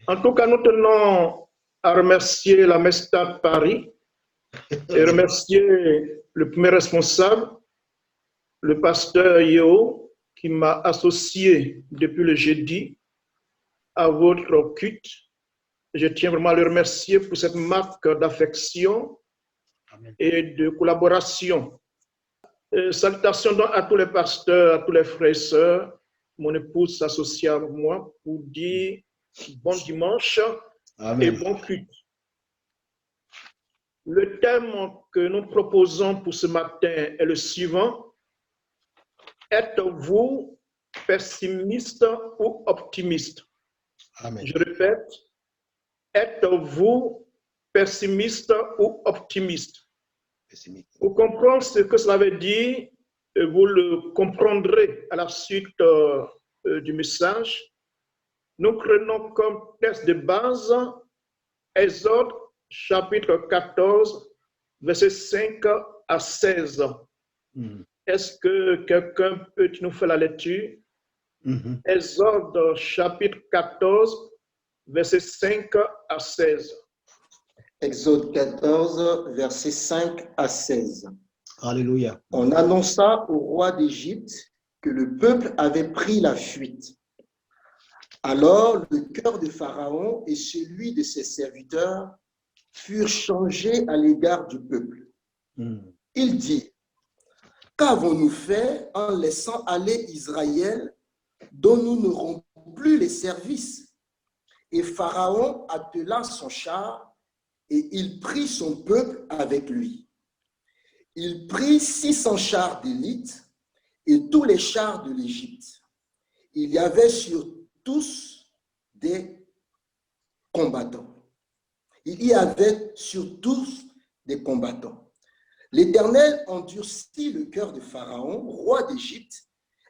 En tout cas, nous tenons à remercier la Mesta Paris et remercier le premier responsable, le pasteur Yeo, qui m'a associé depuis le jeudi à votre culte. Je tiens vraiment à le remercier pour cette marque d'affection et de collaboration. Salutations donc à tous les pasteurs, à tous les frères et sœurs. Mon épouse s'associe à moi pour dire bon dimanche. Amen. Et bon culte. Le thème que nous proposons pour ce matin est le suivant. Êtes-vous pessimiste ou optimiste? Amen. Je répète, êtes-vous pessimiste ou optimiste? Pour comprendre ce que cela veut dire, vous le comprendrez à la suite du message. Nous prenons comme texte de base Exode chapitre 14, versets 5 à 16. Est-ce que quelqu'un peut nous faire la lecture? Exode chapitre 14, versets 5 à 16. Exode 14, versets 5 à 16. Alléluia. On annonça au roi d'Égypte que le peuple avait pris la fuite. Alors le cœur de Pharaon et celui de ses serviteurs furent changés à l'égard du peuple. Il dit, qu'avons-nous fait en laissant aller Israël dont nous n'aurons plus les services? Et Pharaon attela son char et il prit son peuple avec lui. Il prit 600 chars d'élite et tous les chars de l'Égypte. Il y avait sur tous des combattants. Il y avait sur tous des combattants. L'Éternel endurcit le cœur de Pharaon, roi d'Égypte,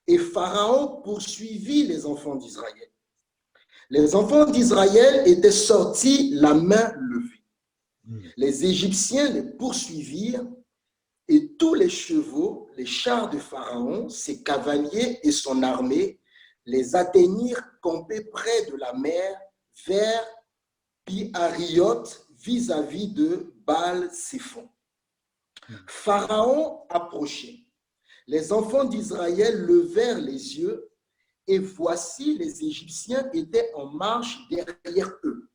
et Pharaon poursuivit les enfants d'Israël. Les enfants d'Israël étaient sortis la main levée. Les Égyptiens les poursuivirent et tous les chevaux, les chars de Pharaon, ses cavaliers et son armée les atteignirent campés près de la mer vers Pi-Hahirot vis-à-vis de Baal-Séphon. Pharaon approchait. Les enfants d'Israël levèrent les yeux et voici les Égyptiens étaient en marche derrière eux.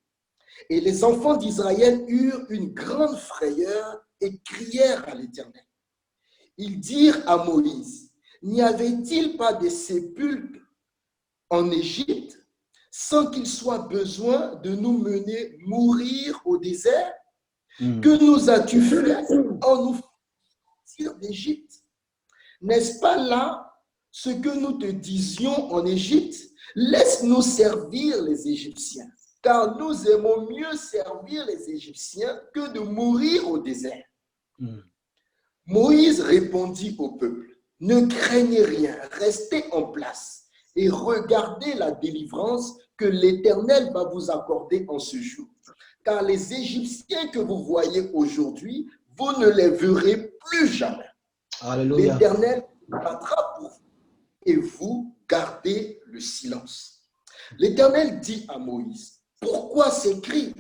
Et les enfants d'Israël eurent une grande frayeur et crièrent à l'Éternel. Ils dirent à Moïse, n'y avait-il pas de sépulcres en Égypte sans qu'il soit besoin de nous mener mourir au désert? Que nous as-tu fait en nous sortir d'Égypte? N'est-ce pas là ce que nous te disions en Égypte? Laisse-nous servir les Égyptiens, car nous aimons mieux servir les Égyptiens que de mourir au désert. Moïse répondit au peuple, ne craignez rien, restez en place et regardez la délivrance que l'Éternel va vous accorder en ce jour. Car les Égyptiens que vous voyez aujourd'hui, vous ne les verrez plus jamais. L'Éternel battra pour vous et vous gardez le silence. L'Éternel dit à Moïse, pourquoi ces cris?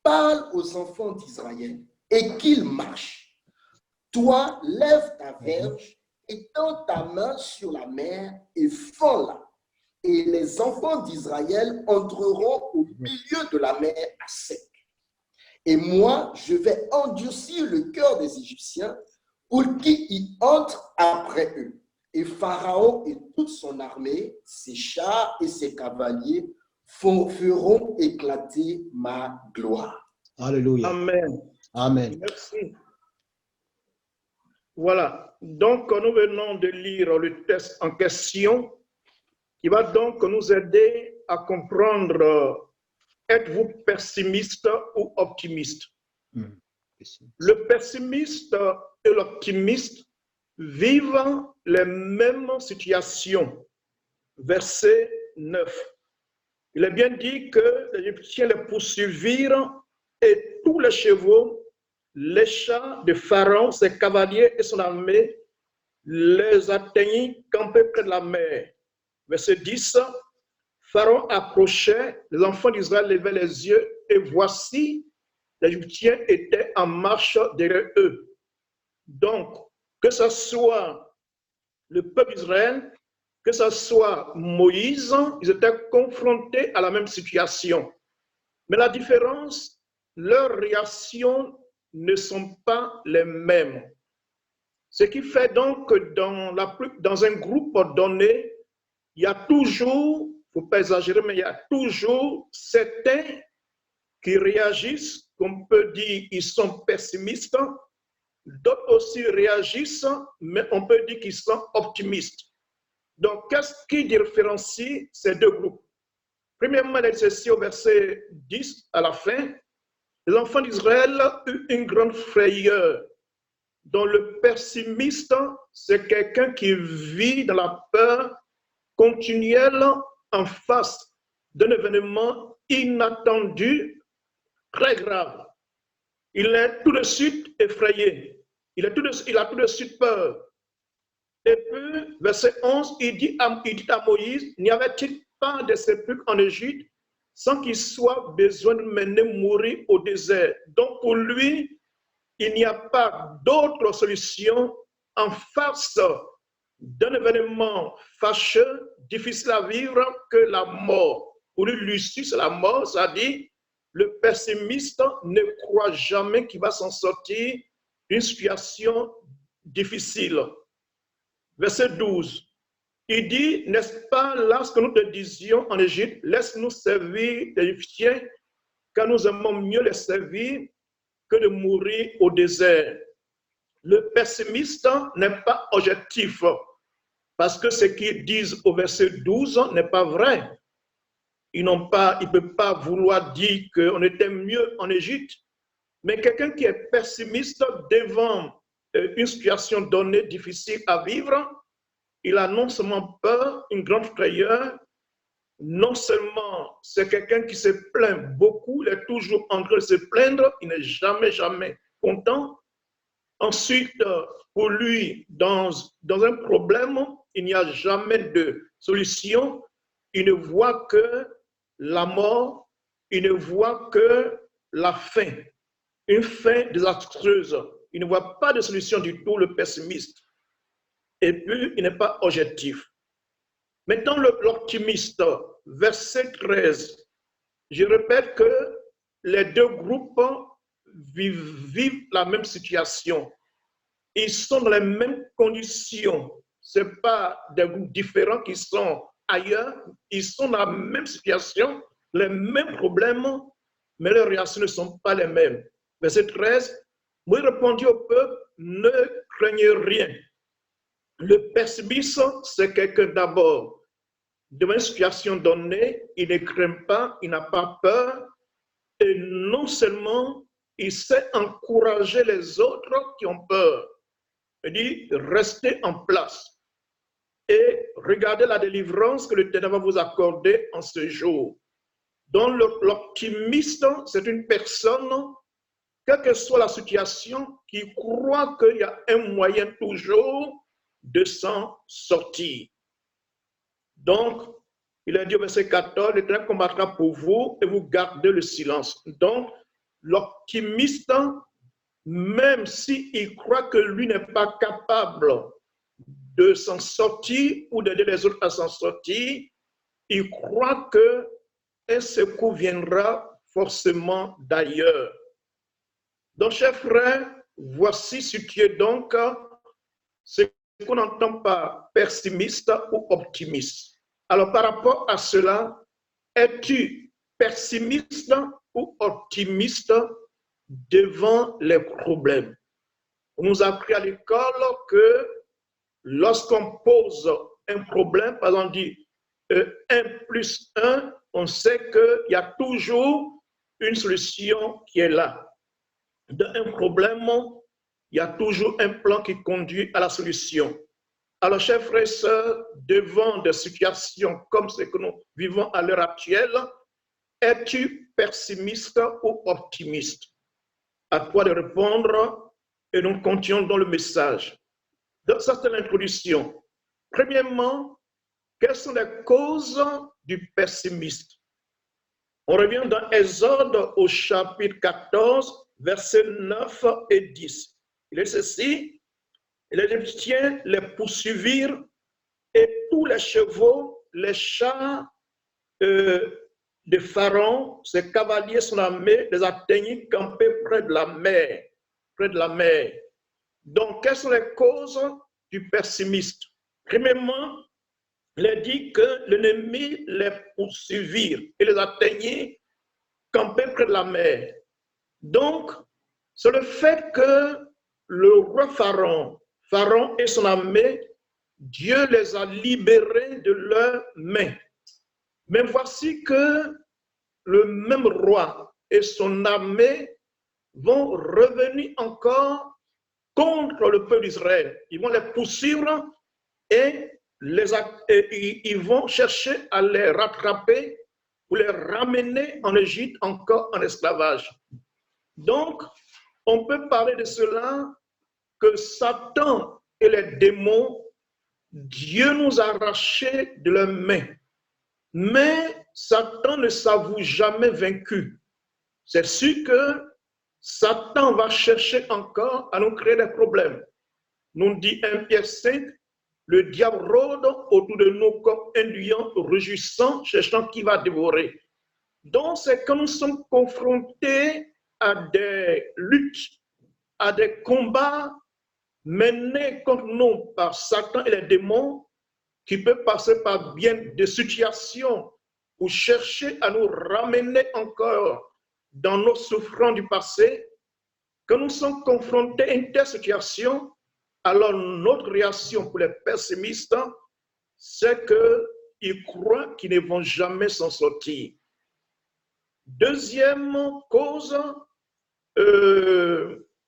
Parle aux enfants d'Israël et qu'ils marchent. Toi, lève ta verge, étends ta main sur la mer et fends-la. Et les enfants d'Israël entreront au milieu de la mer à sec. Et moi, je vais endurcir le cœur des Égyptiens pour qu'ils y entrent après eux. Et Pharaon et toute son armée, ses chars et ses cavaliers feront éclater ma gloire. Alléluia. Amen. Amen. Merci. Voilà. Donc, nous venons de lire le texte en question qui va donc nous aider à comprendre êtes-vous pessimiste ou optimiste? Le pessimiste et l'optimiste vivent les mêmes situations. Verset 9. Il est bien dit que les Égyptiens les poursuivirent et tous les chevaux, les chars de Pharaon, ses cavaliers et son armée les atteignirent campés près de la mer. Verset 10. Pharaon approchait, les enfants d'Israël levaient les yeux, et voici, les Égyptiens étaient en marche derrière eux. Donc, que ce soit le peuple d'Israël, que ce soit Moïse, ils étaient confrontés à la même situation. Mais la différence, leurs réactions ne sont pas les mêmes. Ce qui fait donc que dans un groupe donné, il y a toujours, il ne faut pas exagérer, mais il y a toujours certains qui réagissent, qu'on peut dire ils sont pessimistes, d'autres aussi réagissent, mais on peut dire qu'ils sont optimistes. Donc, qu'est-ce qui différencie ces deux groupes? Premièrement, ceci au verset 10 à la fin, les enfants d'Israël eurent une grande frayeur. Donc, le pessimiste, c'est quelqu'un qui vit dans la peur continuelle en face d'un événement inattendu, très grave. Il est tout de suite effrayé. Il a tout de suite peur. Et puis, verset 11, il dit à Moïse, n'y avait-il pas de sépulcres en Égypte sans qu'il soit besoin de mener mourir au désert? Donc, pour lui, il n'y a pas d'autre solution en face d'un événement fâcheux, difficile à vivre, que la mort. Pour lui, l'issue, c'est la mort, c'est-à-dire le pessimiste ne croit jamais qu'il va s'en sortir d'une situation difficile. Verset 12, il dit, n'est-ce pas là ce que nous te disions en Égypte, laisse-nous servir les Égyptiens, car nous aimons mieux les servir que de mourir au désert. Le pessimiste n'est pas objectif, parce que ce qu'ils disent au verset 12 n'est pas vrai. Ils ne peuvent pas vouloir dire qu'on était mieux en Égypte, mais quelqu'un qui est pessimiste devant une situation donnée difficile à vivre, il a non seulement peur, une grande frayeur, non seulement c'est quelqu'un qui se plaint beaucoup, il est toujours en train de se plaindre, il n'est jamais content. Ensuite, pour lui, dans un problème, il n'y a jamais de solution. Il ne voit que la mort, il ne voit que la fin, une fin désastreuse. Il ne voit pas de solution du tout, le pessimiste. Et puis, il n'est pas objectif. Maintenant, l'optimiste, verset 13. Je répète que les deux groupes vivent la même situation. Ils sont dans les mêmes conditions. Ce n'est pas des groupes différents qui sont ailleurs. Ils sont dans la même situation, les mêmes problèmes, mais leurs réactions ne sont pas les mêmes. Verset 13. Moïse répondit au peuple, ne craignez rien. Le pessimiste, c'est quelqu'un d'abord, devant une situation donnée, il ne craint pas, il n'a pas peur, et non seulement il sait encourager les autres qui ont peur. Il dit, restez en place et regardez la délivrance que l'Éternel va vous accorder en ce jour. Donc l'optimiste, c'est une personne, quelle que soit la situation, qui croit qu'il y a un moyen toujours de s'en sortir. Donc, il a dit au verset 14, l'Éternel combattra pour vous et vous gardez le silence. Donc, l'optimiste, même s'il croit que lui n'est pas capable de s'en sortir ou d'aider les autres à s'en sortir, il croit qu'un secours viendra forcément d'ailleurs. Donc, chers frères, voici ce qui est donc ce qu'on entend par pessimiste ou optimiste. Alors, par rapport à cela, es-tu pessimiste ou optimiste devant les problèmes? On nous a appris à l'école que lorsqu'on pose un problème, par exemple, on dit 1 plus 1, on sait qu'il y a toujours une solution qui est là. D'un problème, il y a toujours un plan qui conduit à la solution. Alors, chers frères et sœurs, devant des situations comme ce que nous vivons à l'heure actuelle, es-tu pessimiste ou optimiste? À toi de répondre et nous continuons dans le message. Donc, ça, c'est l'introduction. Premièrement, quelles sont les causes du pessimiste. On revient dans Exode au chapitre 14, versets 9 et 10. Il est ceci, les Égyptiens les poursuivirent et tous les chevaux, les chars de Pharaon, ses cavaliers, son armée, les atteignirent campés près de la mer. Près de la mer. Donc, quelles sont les causes du pessimiste? Premièrement, il est dit que l'ennemi les poursuivit et les atteignait campés près de la mer. Donc, c'est le fait que le roi Pharaon et son armée, Dieu les a libérés de leurs mains. Mais voici que le même roi et son armée vont revenir encore contre le peuple d'Israël. Ils vont les poursuivre et ils vont chercher à les rattraper pour les ramener en Égypte encore en esclavage. Donc, on peut parler de cela que Satan et les démons, Dieu nous a arrachés de leurs mains. Mais Satan ne s'avoue jamais vaincu. C'est sûr que Satan va chercher encore à nous créer des problèmes. Nous dit 1 Pierre 5, le diable rôde autour de nous comme un lion rugissant, cherchant qui va dévorer. Donc, c'est quand nous sommes confrontés à des luttes, à des combats menés contre nous par Satan et les démons, qui peuvent passer par bien des situations pour chercher à nous ramener encore dans nos souffrances du passé. Quand nous sommes confrontés à une telle situation, alors notre réaction pour les pessimistes, c'est qu'ils croient qu'ils ne vont jamais s'en sortir. Deuxième cause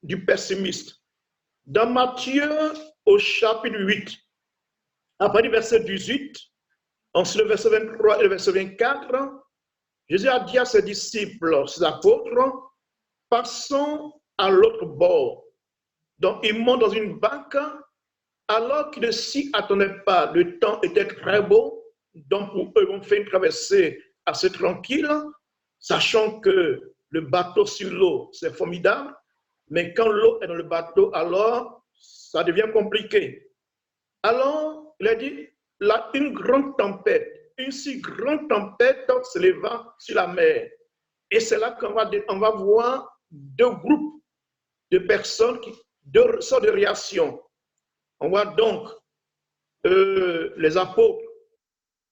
du pessimiste. Dans Matthieu, au chapitre 8, après le verset 18, ensuite le verset 23 et le verset 24, Jésus a dit à ses disciples, ses apôtres, passons à l'autre bord. Donc, ils montent dans une barque, alors qu'ils ne s'y attendaient pas. Le temps était très beau, donc pour eux, ils ont fait une traversée assez tranquille, sachant que le bateau sur l'eau, c'est formidable, mais quand l'eau est dans le bateau, alors ça devient compliqué. Alors, il a dit, là, une grande tempête, une si grande tempête s'éleva sur la mer. Et c'est là qu'on va voir deux groupes de personnes, deux sortes de réactions. On voit donc les apôtres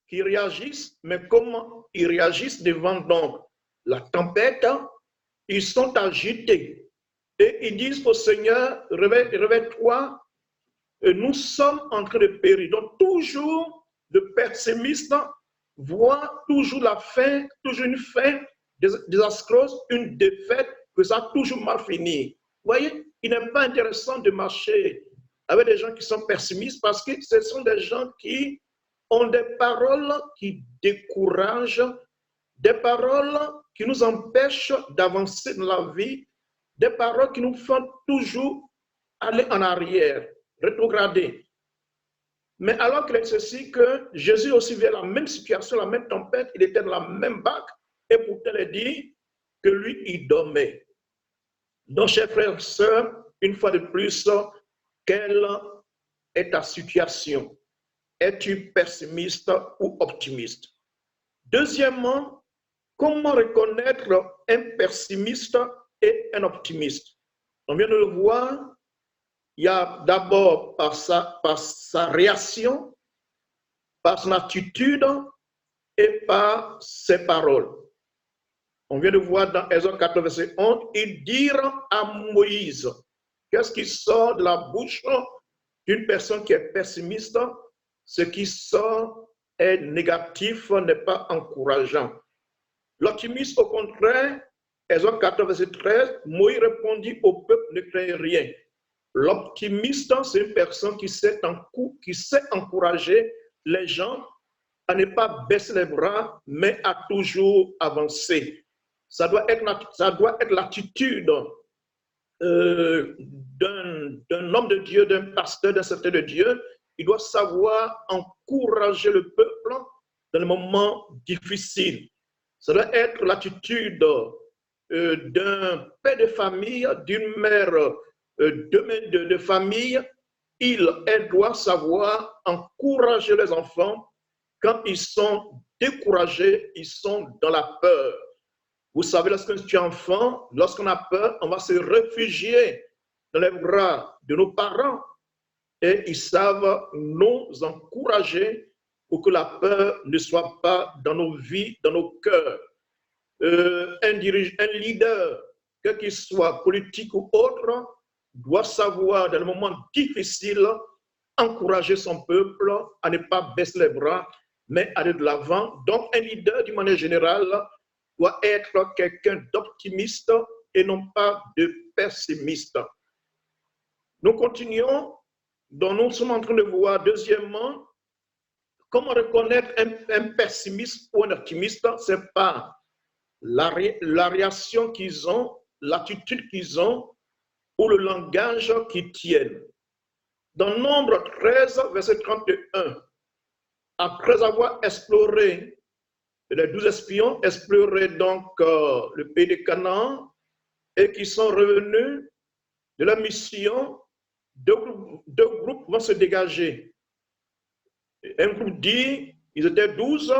qui réagissent, mais comment ils réagissent devant donc la tempête? Ils sont agités et ils disent au Seigneur, réveille-toi, nous sommes en train de périr. Donc toujours le pessimiste voit toujours la fin, toujours une fin désastreuse, une défaite, que ça a toujours mal fini. Vous voyez, il n'est pas intéressant de marcher avec des gens qui sont pessimistes parce que ce sont des gens qui ont des paroles qui découragent, des paroles qui nous empêchent d'avancer dans la vie, des paroles qui nous font toujours aller en arrière, rétrograder. Mais alors qu'il est ceci que Jésus aussi vit la même situation, la même tempête, il était dans la même barque, et pourtant il dit que lui, il dormait. Donc, chers frères et sœurs, une fois de plus, quelle est ta situation? Es-tu pessimiste ou optimiste? Deuxièmement, comment reconnaître un pessimiste et un optimiste? On vient de le voir, il y a d'abord par sa réaction, par son attitude et par ses paroles. On vient de voir dans Exode 14, verset 11, ils dirent à Moïse, qu'est-ce qui sort de la bouche d'une personne qui est pessimiste? Ce qui sort est négatif, n'est pas encourageant. L'optimiste, au contraire, Exode 14, verset 13, Moïse répondit au peuple, ne craignez rien. L'optimiste, c'est une personne qui sait encourager les gens à ne pas baisser les bras, mais à toujours avancer. Ça doit être l'attitude d'un homme de Dieu, d'un pasteur, d'un serviteur de Dieu. Il doit savoir encourager le peuple dans les moments difficiles. Ça doit être l'attitude d'un père de famille, d'une mère de famille. Elle doit savoir encourager les enfants quand ils sont découragés, ils sont dans la peur. Vous savez, lorsque tu es enfant, lorsqu'on a peur, on va se réfugier dans les bras de nos parents et ils savent nous encourager pour que la peur ne soit pas dans nos vies, dans nos cœurs. Un leader, quel qu'il soit, politique ou autre, doit savoir, dans les moments difficiles, encourager son peuple à ne pas baisser les bras, mais aller de l'avant. Donc, un leader, d'une manière générale, doit être quelqu'un d'optimiste et non pas de pessimiste. Nous continuons, donc nous sommes en train de voir, deuxièmement, comment reconnaître un pessimiste ou un optimiste. Ce n'est pas la réaction qu'ils ont, l'attitude qu'ils ont ou le langage qu'ils tiennent. Dans Nombre 13, verset 31, après avoir exploré les 12 espions, exploré donc le pays de Canaan et qui sont revenus de la mission, deux groupes vont se dégager. Un groupe dit, ils étaient 12,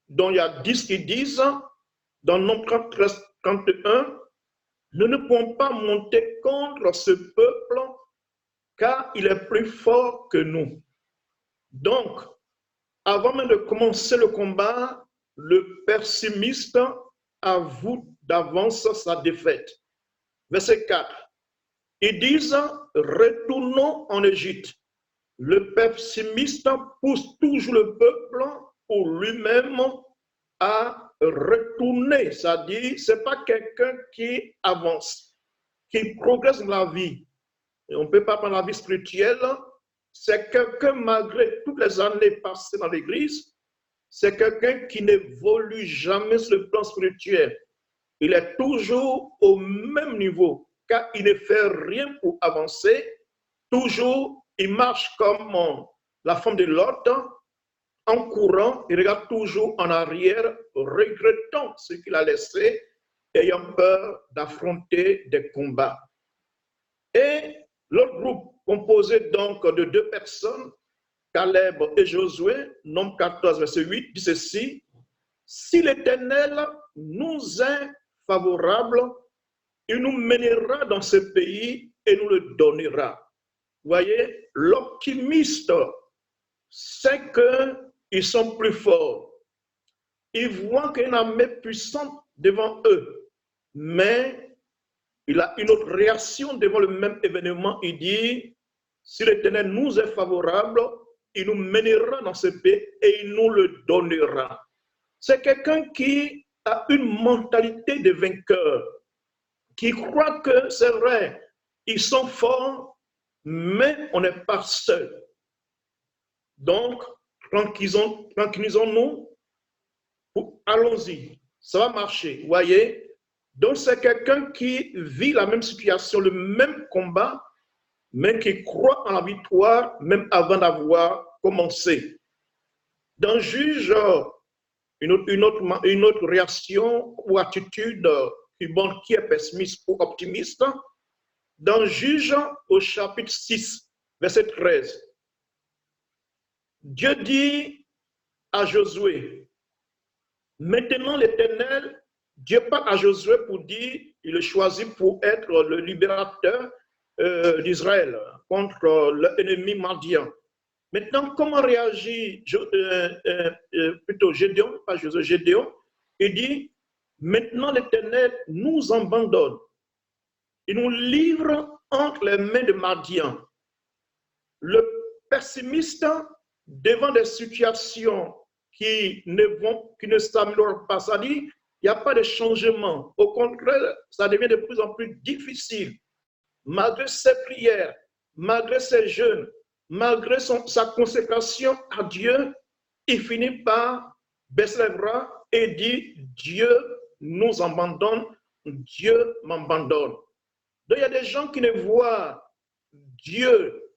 dont il y a 10 qui disent, dans Nombre 13, 31, nous ne pouvons pas monter contre ce peuple car il est plus fort que nous. Donc, avant même de commencer le combat, le pessimiste avoue d'avance sa défaite. Verset 4. Ils disent, retournons en Égypte. Le pessimiste pousse toujours le peuple pour lui-même à retourner. C'est-à-dire, ce n'est pas quelqu'un qui avance, qui progresse dans la vie. Et on ne peut pas prendre la vie spirituelle. C'est quelqu'un, malgré toutes les années passées dans l'église, c'est quelqu'un qui n'évolue jamais sur le plan spirituel. Il est toujours au même niveau, car il ne fait rien pour avancer. Toujours, il marche comme la femme de Lot, en courant, il regarde toujours en arrière, regrettant ce qu'il a laissé, ayant peur d'affronter des combats. Et l'autre groupe, composé donc de 2 personnes, Caleb et Josué, Nombre 14, verset 8, dit ceci, « Si l'Éternel nous est favorable, il nous mènera dans ce pays et nous le donnera. » Vous voyez, l'optimiste sait qu'ils sont plus forts. Ils voient qu'il y a une armée puissante devant eux, mais il a une autre réaction devant le même événement. Il dit, si l'Éternel nous est favorable, il nous mènera dans ce pays et il nous le donnera. C'est quelqu'un qui a une mentalité de vainqueur, qui croit que c'est vrai, ils sont forts, mais on n'est pas seul. Donc, tranquillisons-nous, allons-y, ça va marcher, vous voyez. Donc, c'est quelqu'un qui vit la même situation, le même combat, mais qui croit en la victoire, même avant d'avoir commencé. Dans Juge, une autre réaction ou attitude qui est pessimiste ou optimiste, dans Juge, au chapitre 6, verset 13, Dieu dit à Josué, maintenant l'Éternel, Dieu parle à Josué pour dire, il le choisit pour être le libérateur d'Israël contre l'ennemi Madian. Maintenant, comment réagit plutôt Gédéon, pas Josué, Gédéon? Il dit, maintenant l'Éternel nous abandonne. Il nous livre entre les mains de Madian. Le pessimiste, devant des situations qui ne s'améliorent pas, ça dit, il n'y a pas de changement. Au contraire, ça devient de plus en plus difficile. Malgré ses prières, malgré ses jeûnes, malgré sa consécration à Dieu, il finit par baisser les bras et dit, Dieu nous abandonne, Dieu m'abandonne. Donc il y a des gens qui ne voient Dieu,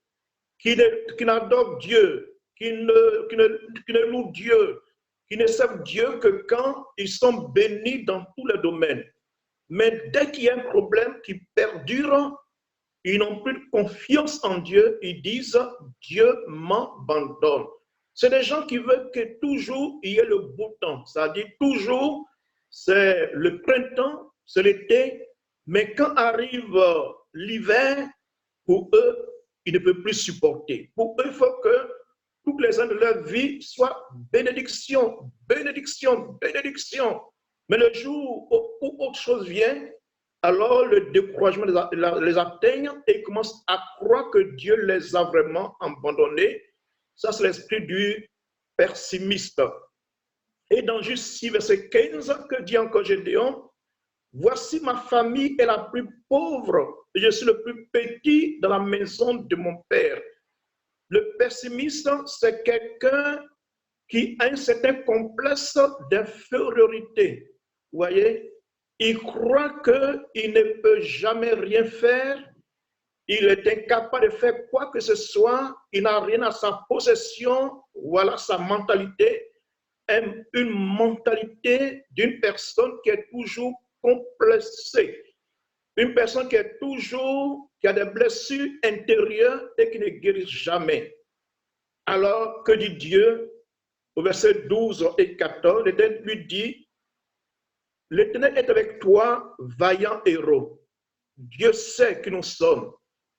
qui n'adorent Dieu, qui ne louent Dieu, qui ne servent Dieu que quand ils sont bénis dans tous les domaines. Mais dès qu'il y a un problème qui perdure, ils n'ont plus de confiance en Dieu. Ils disent, Dieu m'abandonne. C'est des gens qui veulent que toujours il y ait le beau temps. C'est-à-dire toujours, c'est le printemps, c'est l'été. Mais quand arrive l'hiver, pour eux, ils ne peuvent plus supporter. Pour eux, il faut que toutes les années de leur vie soient bénédiction, bénédiction, bénédiction. Mais le jour où autre chose vient, alors le découragement les atteigne et ils commencent à croire que Dieu les a vraiment abandonnés. Ça, c'est l'esprit du pessimiste. Et dans Juge 6, verset 15, que dit encore Gédéon? Voici ma famille est la plus pauvre, et je suis le plus petit dans la maison de mon père. Le pessimiste, c'est quelqu'un qui a un certain complexe d'infériorité. Vous voyez, il croit qu'il ne peut jamais rien faire, il est incapable de faire quoi que ce soit, il n'a rien à sa possession, voilà sa mentalité, une mentalité d'une personne qui est toujours complexée, une personne qui a des blessures intérieures et qui ne guérit jamais. Alors, que dit Dieu au verset 12 et 14, l'Éternel lui dit, l'Éternel est avec toi, vaillant héros. Dieu sait qui nous sommes.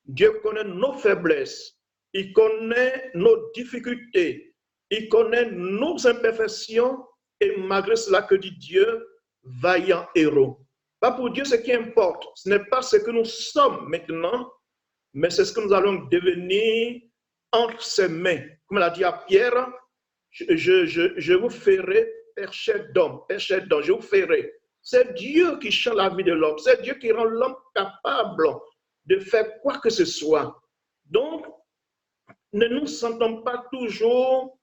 Dieu connaît nos faiblesses. Il connaît nos difficultés. Il connaît nos imperfections. Et malgré cela, que dit Dieu, vaillant héros. Pas pour Dieu ce qui importe. Ce n'est pas ce que nous sommes maintenant, mais c'est ce que nous allons devenir entre ses mains. Comme il a dit à Pierre, je vous ferai pécher d'homme, je vous ferai. C'est Dieu qui change la vie de l'homme. C'est Dieu qui rend l'homme capable de faire quoi que ce soit. Donc, ne nous sentons pas toujours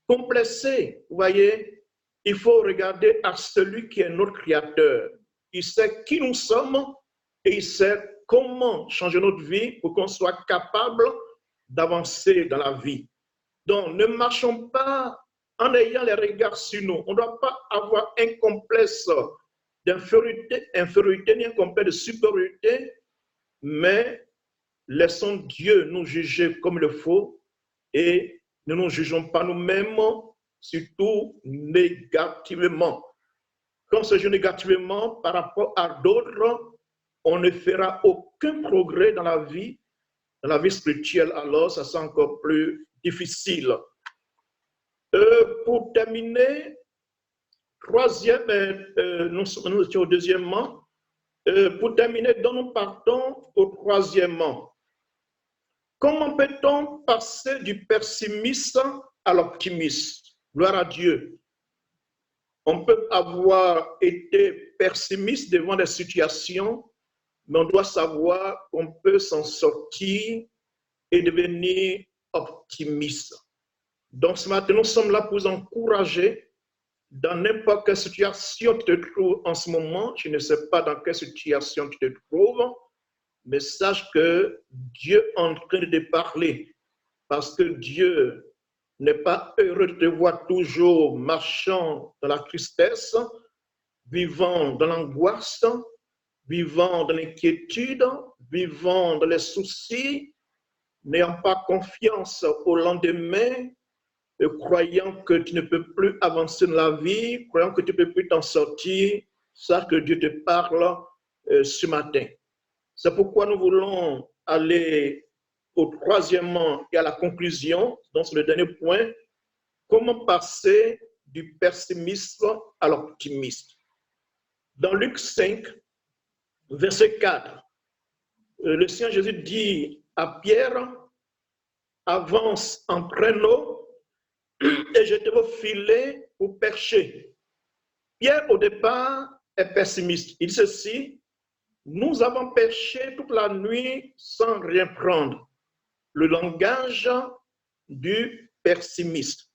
complexés. Vous voyez, il faut regarder à celui qui est notre créateur. Il sait qui nous sommes et il sait comment changer notre vie pour qu'on soit capable d'avancer dans la vie. Donc, ne marchons pas en ayant les regards sur nous. On ne doit pas avoir un complexe d'infériorité ni un complexe de supériorité, mais laissons Dieu nous juger comme il le faut et ne nous jugeons pas nous-mêmes, surtout négativement. Quand on se juge négativement par rapport à d'autres, on ne fera aucun progrès dans la vie spirituelle, alors ça sera encore plus difficile. Pour terminer, nous étions au deuxièmement. Pour terminer, donc nous partons au troisièmement. Comment peut-on passer du pessimisme à l'optimisme? Gloire à Dieu. On peut avoir été pessimiste devant des situations, mais on doit savoir qu'on peut s'en sortir et devenir optimiste. Donc ce matin, nous sommes là pour vous encourager dans n'importe quelle situation tu te trouves en ce moment. Je ne sais pas dans quelle situation tu te trouves, mais sache que Dieu est en train de te parler parce que Dieu n'est pas heureux de te voir toujours marchant dans la tristesse, vivant dans l'angoisse, vivant dans l'inquiétude, vivant dans les soucis, n'ayant pas confiance au lendemain, croyant que tu ne peux plus avancer dans la vie, croyant que tu ne peux plus t'en sortir. Sache que Dieu te parle ce matin. C'est pourquoi nous voulons aller au troisièmement et à la conclusion, donc c'est le dernier point, comment passer du pessimisme à l'optimisme. Dans Luc 5, verset 4, le Seigneur Jésus dit à Pierre, avance en traîneau et je te veux filer pour pêcher. Pierre, au départ, est pessimiste. Il dit ceci, nous avons pêché toute la nuit sans rien prendre. Le langage du pessimiste.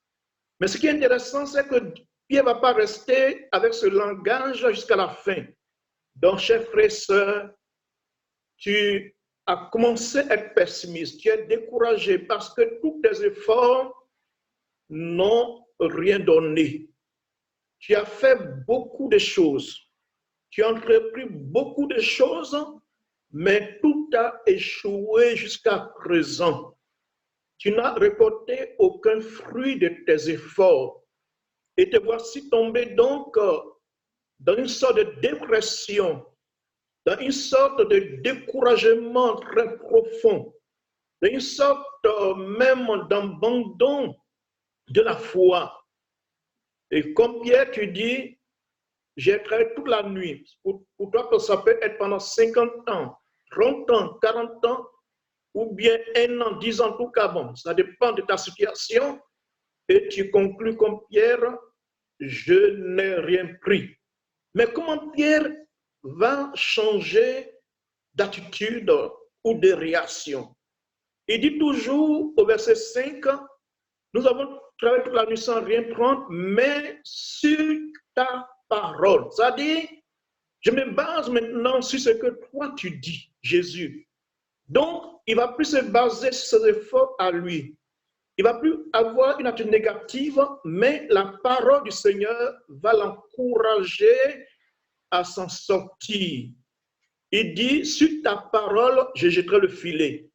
Mais ce qui est intéressant, c'est que Pierre ne va pas rester avec ce langage jusqu'à la fin. Donc, chers frères et sœurs, tu as commencé à être pessimiste, tu es découragé parce que tous tes efforts n'ont rien donné. tu as fait beaucoup de choses. Tu as entrepris beaucoup de choses, mais tout a échoué jusqu'à présent. Tu n'as récolté aucun fruit de tes efforts. Et te voici tombé donc dans une sorte de dépression, dans une sorte de découragement très profond, dans une sorte même d'abandon de la foi. Et comme Pierre, tu dis, j'ai travaillé toute la nuit. Pour toi, ça peut être pendant 50 ans, 30 ans, 40 ans, ou bien 1 an, 10 ans, tout cas, bon, ça dépend de ta situation. Et tu conclus comme Pierre, je n'ai rien pris. Mais comment Pierre va changer d'attitude ou de réaction? Il dit toujours au verset 5, nous avons travaillé toute la nuit sans rien prendre, mais sur ta parole. C'est-à-dire, je me base maintenant sur ce que toi tu dis, Jésus. Donc, il ne va plus se baser sur ses efforts à lui. Il ne va plus avoir une attitude négative, mais la parole du Seigneur va l'encourager à s'en sortir. Il dit, sur ta parole, je jetterai le filet.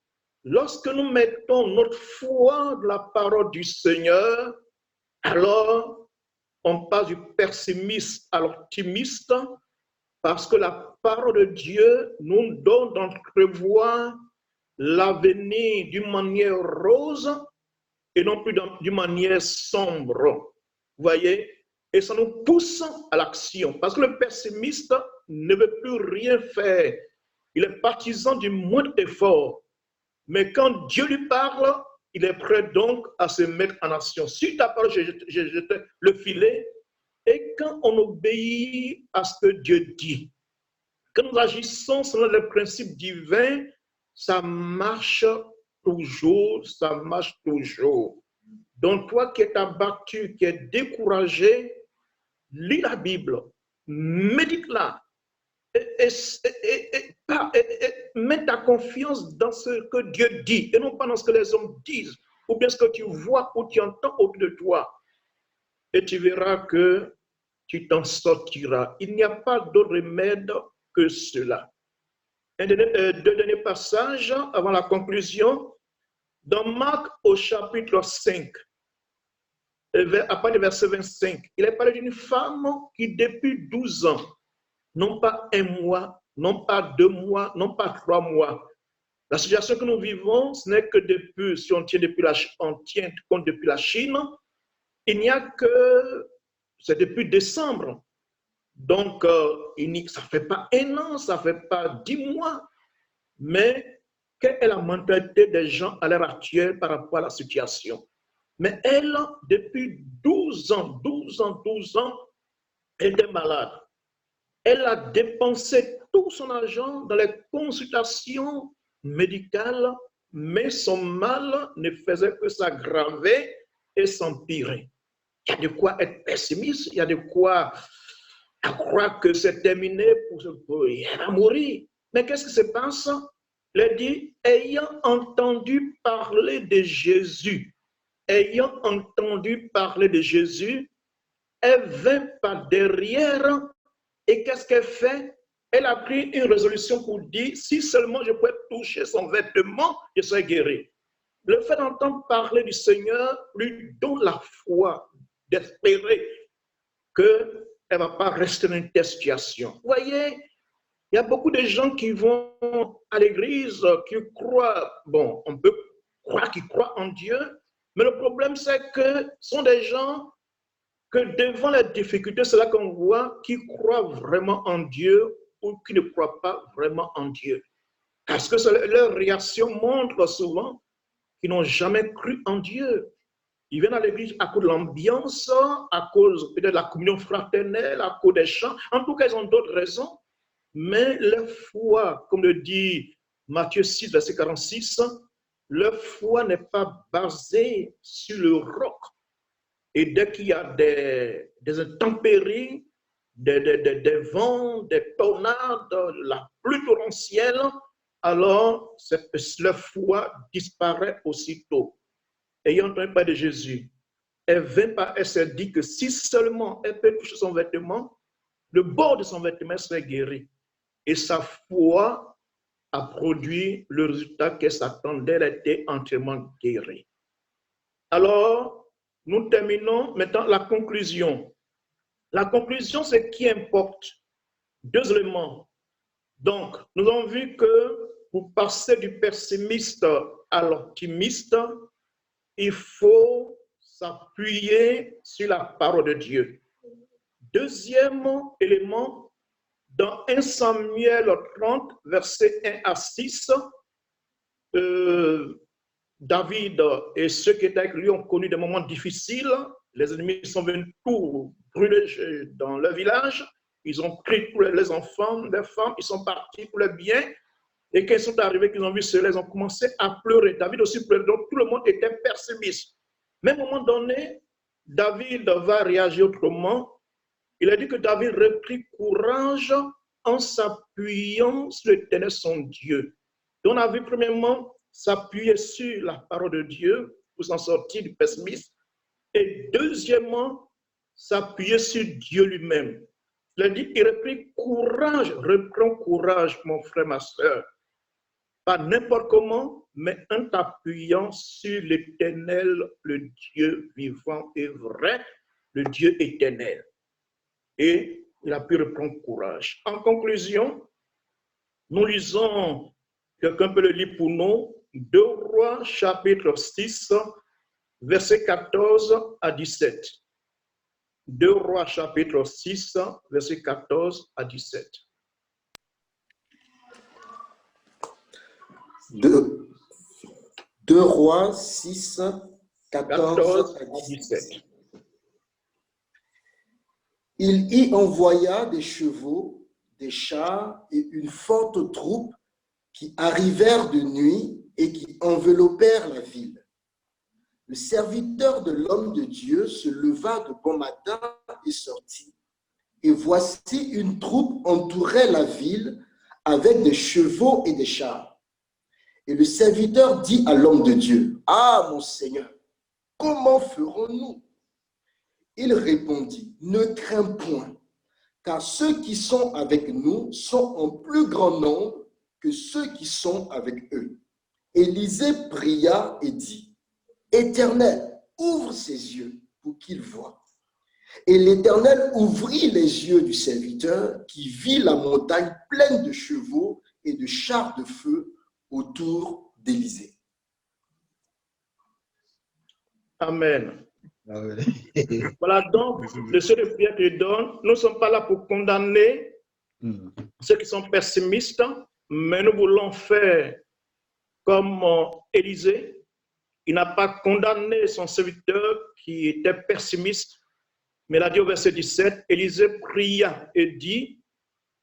Lorsque nous mettons notre foi dans la parole du Seigneur, alors on passe du pessimiste à l'optimiste, parce que la parole de Dieu nous donne d'entrevoir l'avenir d'une manière rose et non plus d'une manière sombre. Vous voyez? Et ça nous pousse à l'action. Parce que le pessimiste ne veut plus rien faire. Il est partisan du moindre effort. Mais quand Dieu lui parle, il est prêt donc à se mettre en action. Si ta parole, j'ai jeté le filet, et quand on obéit à ce que Dieu dit, quand nous agissons selon les principes divins, ça marche toujours, ça marche toujours. Donc toi qui es abattu, qui es découragé, lis la Bible, médite-la et mets ta confiance dans ce que Dieu dit et non pas dans ce que les hommes disent ou bien ce que tu vois ou tu entends autour de toi. Et tu verras que tu t'en sortiras. Il n'y a pas d'autre remède que cela. Deux derniers passages avant la conclusion. Dans Marc au chapitre 5, après le verset 25, il est parlé d'une femme qui depuis 12 ans, non pas 1 mois, non pas 2 mois, non pas 3 mois. La situation que nous vivons, ce n'est que depuis, si on tient compte depuis la Chine, il n'y a que, c'est depuis décembre. Donc, ça ne fait pas 1 an, ça ne fait pas 10 mois, mais quelle est la mentalité des gens à l'heure actuelle par rapport à la situation? Mais elle, depuis 12 ans, elle était malade. Elle a dépensé tout son argent dans les consultations médicales, mais son mal ne faisait que s'aggraver et s'empirer. Il y a de quoi être pessimiste, il y a de quoi croire que c'est terminé, elle va mourir. Mais qu'est-ce qui se passe? Elle dit, ayant entendu parler de Jésus, elle vint par derrière et qu'est-ce qu'elle fait? Elle a pris une résolution pour dire, si seulement je pouvais toucher son vêtement, je serais guéri. Le fait d'entendre parler du Seigneur lui donne la foi d'espérer qu'elle ne va pas rester dans une telle situation. Vous voyez, il y a beaucoup de gens qui vont à l'église, qui croient, bon, on peut croire qu'ils croient en Dieu, mais le problème c'est que ce sont des gens que devant les difficultés, c'est là qu'on voit qui croient vraiment en Dieu ou qui ne croient pas vraiment en Dieu. Parce que leur réaction montre souvent qu'ils n'ont jamais cru en Dieu. Ils viennent à l'église à cause de l'ambiance, à cause peut-être de la communion fraternelle, à cause des chants. En tout cas, ils ont d'autres raisons. Mais leur foi, comme le dit Matthieu 6, verset 46, leur foi n'est pas basée sur le roc. Et dès qu'il y a des intempéries, des vents, des tornades, la pluie torrentielle, alors leur foi disparaît aussitôt. Ayant entendu parler de Jésus, elle vint par, elle s'est dit que si seulement elle peut toucher son vêtement, le bord de son vêtement serait guéri. Et sa foi a produit le résultat qu'elle s'attendait, elle était entièrement guérie. Alors, nous terminons maintenant la conclusion. La conclusion, c'est ce qui importe. Deux éléments. Donc, nous avons vu que pour passer du pessimiste à l'optimiste, il faut s'appuyer sur la parole de Dieu. Deuxième élément, dans 1 Samuel 30, versets 1 à 6, David et ceux qui étaient avec lui ont connu des moments difficiles. Les ennemis sont venus tout brûler dans le village. Ils ont pris tous les enfants, les femmes, ils sont partis pour les biens. Et quand ils sont arrivés, qu'ils ont vu cela, ils ont commencé à pleurer. David aussi pleurait. Donc tout le monde était pessimiste. Mais à un moment donné, David va réagir autrement. Il a dit que David reprit courage en s'appuyant sur l'Éternel, son Dieu. Donc on a vu premièrement s'appuyer sur la parole de Dieu pour s'en sortir du pessimisme. Et deuxièmement, s'appuyer sur Dieu lui-même. Il a dit, il reprit courage, reprends courage, mon frère, ma soeur. Pas n'importe comment, mais en t'appuyant sur l'Éternel, le Dieu vivant et vrai, le Dieu éternel. Et il a pu reprendre courage. En conclusion, nous lisons, quelqu'un peut le lire pour nous, 2 Rois, chapitre 6, versets 14 à 17. 2 Rois, chapitre 6, versets 14 à 17. 2 Rois 6, 14 à 17. Il y envoya des chevaux, des chars et une forte troupe qui arrivèrent de nuit et qui enveloppèrent la ville. Le serviteur de l'homme de Dieu se leva de bon matin et sortit. Et voici une troupe entourait la ville avec des chevaux et des chars. Et le serviteur dit à l'homme de Dieu, « Ah, mon Seigneur, comment ferons-nous » Il répondit, « Ne crains point, car ceux qui sont avec nous sont en plus grand nombre que ceux qui sont avec eux. » Élisée pria et dit, « Éternel, ouvre ses yeux pour qu'il voie. » Et l'Éternel ouvrit les yeux du serviteur qui vit la montagne pleine de chevaux et de chars de feu autour d'Élisée. Amen. Voilà donc le seul prière que donne. Nous ne sommes pas là pour condamner ceux qui sont pessimistes, mais nous voulons faire comme Élisée. Il n'a pas condamné son serviteur qui était pessimiste, mais il a dit au verset 17, Élisée pria et dit,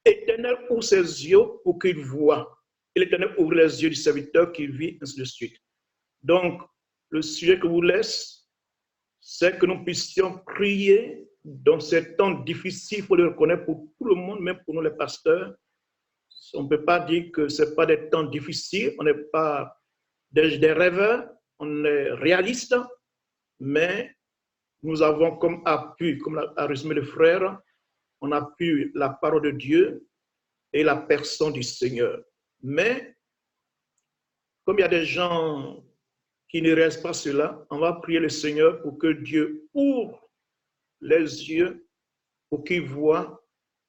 Éternel, ouvre ses yeux pour qu'il voie. Et l'Éternel ouvre les yeux du serviteur qui vit, ainsi de suite. Donc, le sujet que je vous laisse, c'est que nous puissions prier dans ces temps difficiles, il faut le reconnaître pour tout le monde, même pour nous les pasteurs. On ne peut pas dire que ce n'est pas des temps difficiles, on n'est pas des rêveurs, on est réaliste, mais nous avons comme appui, comme a résumé le frère, on appuie la parole de Dieu et la personne du Seigneur. Mais, comme il y a des gens qui ne réalisent pas cela, on va prier le Seigneur pour que Dieu ouvre les yeux pour qu'ils voient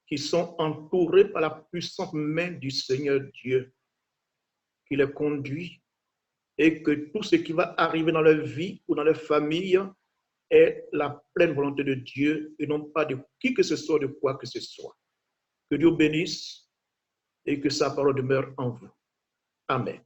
qu'ils sont entourés par la puissante main du Seigneur Dieu, qui les conduit, et que tout ce qui va arriver dans leur vie ou dans leur famille est la pleine volonté de Dieu et non pas de qui que ce soit, de quoi que ce soit. Que Dieu bénisse et que sa parole demeure en vous. Amen.